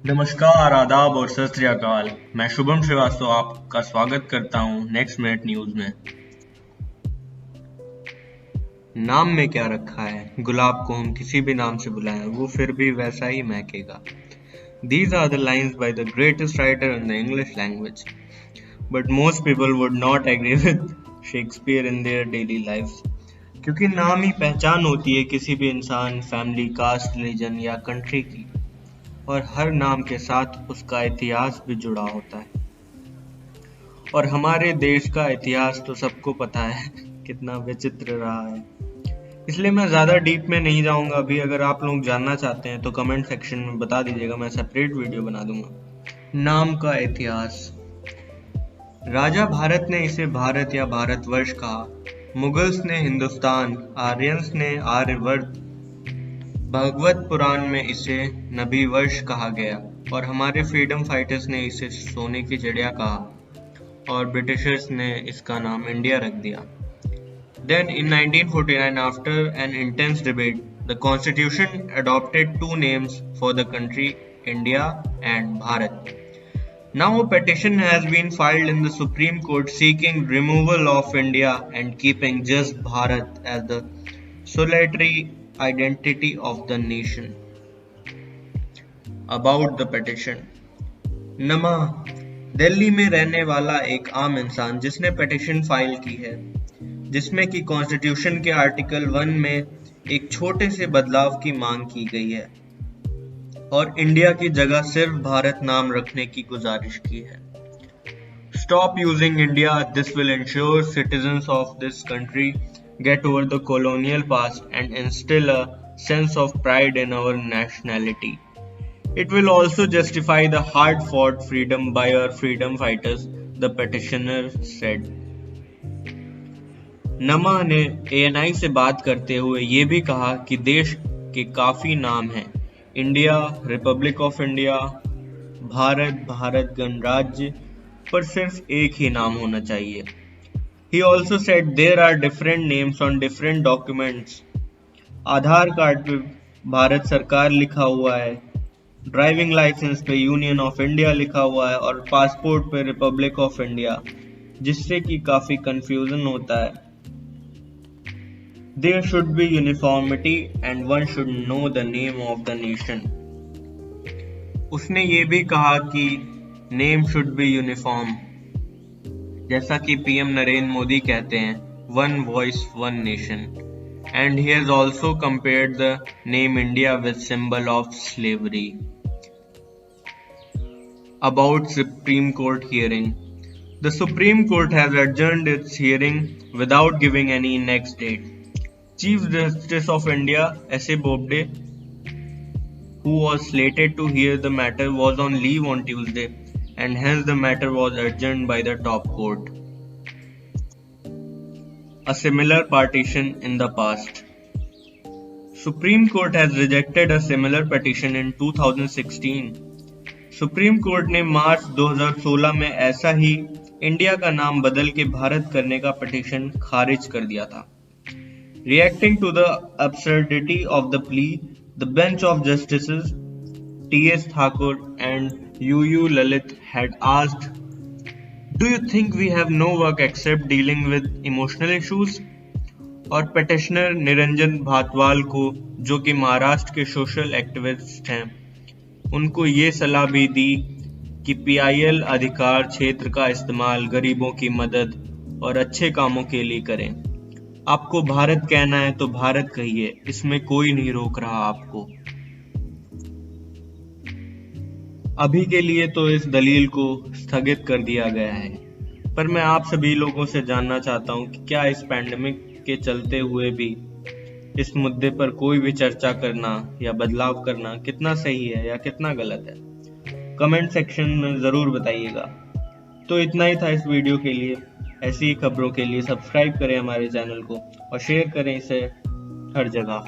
नमस्कार, आदाब और सत श्री अकाल। मैं शुभम श्रीवास्तव आपका स्वागत करता हूं नेक्स्ट मिनट न्यूज में। नाम में क्या रखा है? गुलाब को हम किसी भी नाम से बुलाएं वो फिर भी वैसा ही महकेगा। These are the lines by the greatest writer in the English language. But most people would not agree with Shakespeare in their daily lives. क्योंकि नाम ही पहचान होती है किसी भी इंसान, फैमिली, कास्ट, रिलीजन या कंट्री की। और हर नाम के साथ उसका इतिहास भी जुड़ा होता है। और हमारे देश का इतिहास तो सबको पता है कितना विचित्र रहा है। इसलिए मैं ज़्यादा डीप में नहीं जाऊंगा अभी। अगर आप लोग जानना चाहते हैं तो कमेंट सेक्शन में बता दीजिएगा, मैं सेपरेट वीडियो बना दूंगा। नाम का इतिहास। राजा भारत ने इसे भारत या भारतवर्ष कहा, मुगल्स ने हिंदुस्तान, आर्यंस ने आर्यवर्त, भगवत पुराण में इसे नबी वर्ष कहा गया और हमारे फ्रीडम फाइटर्स ने इसे सोने की चिड़िया कहा और ब्रिटिशर्स ने इसका नाम इंडिया रख दिया। Then in 1949, after an intense debate, the constitution adopted two names for the country, India and Bharat. Now a petition has been filed in the Supreme Court seeking removal of India and keeping just Bharat as the solitary identity of the nation. About the petition. नमा दिल्ली में रहने वाला एक आम इंसान जिसने petition file की है, जिसमें कि कॉन्स्टिट्यूशन के आर्टिकल 1 में एक छोटे से बदलाव की मांग की गई है और इंडिया की जगह सिर्फ भारत नाम रखने की गुजारिश की है। Stop using India. This will ensure citizens of this country get over the colonial past and instill a sense of pride in our nationality. It will also justify the hard-fought freedom by our freedom fighters, the petitioner said. नमा ने ANI से बात करते हुए ये भी कहा कि देश के काफी नाम हैं, India, Republic of India, Bharat, Bharat गणराज्य, पर सिर्फ एक ही नाम होना चाहिए। He also said there are different names on different documents. Aadhaar card पे भारत सरकार लिखा हुआ है, ड्राइविंग लाइसेंस पे यूनियन ऑफ इंडिया लिखा हुआ है और पासपोर्ट पे रिपब्लिक ऑफ इंडिया, जिससे कि काफी कंफ्यूजन होता है। There should be uniformity and one should know the name of the nation. उसने ये भी कहा कि नेम शुड बी यूनिफॉर्म, जैसा कि पीएम नरेंद्र मोदी कहते हैं, one voice one nation. And he has also compared the name India with symbol of slavery. About Supreme Court hearing. The Supreme Court has adjourned its hearing without giving any next date. Chief Justice of India S.A. Bobde, who was slated to hear the matter, was on leave on Tuesday, and hence the matter was adjourned by the top court. A similar partition in the past. Supreme Court has rejected a similar petition in 2016. Supreme court ने मार्च 2016 में ऐसा ही India का नाम बदल के भारत करने का petition खारिज कर दिया था। Reacting to the absurdity of the plea, the bench of justices T.S. Thakur and U.U. Lalit had asked, "Do you think we have no work except dealing with emotional issues?" और petitioner Niranjan भातवाल को, जो कि महाराष्ट्र के social activist हैं, उनको ये सलाह भी दी कि PIL अधिकार क्षेत्र का इस्तेमाल गरीबों की मदद और अच्छे कामों के लिए करें। आपको भारत कहना है तो भारत कहिए, इसमें कोई नहीं रोक रहा आपको। अभी के लिए तो इस दलील को स्थगित कर दिया गया है, पर मैं आप सभी लोगों से जानना चाहता हूं कि क्या इस पैंडेमिक के चलते हुए भी इस मुद्दे पर कोई भी चर्चा करना या बदलाव करना कितना सही है या कितना गलत है। कमेंट सेक्शन में ज़रूर बताइएगा। तो इतना ही था इस वीडियो के लिए। ऐसी ही खबरों के लिए सब्सक्राइब करें हमारे चैनल को और शेयर करें इसे हर जगह।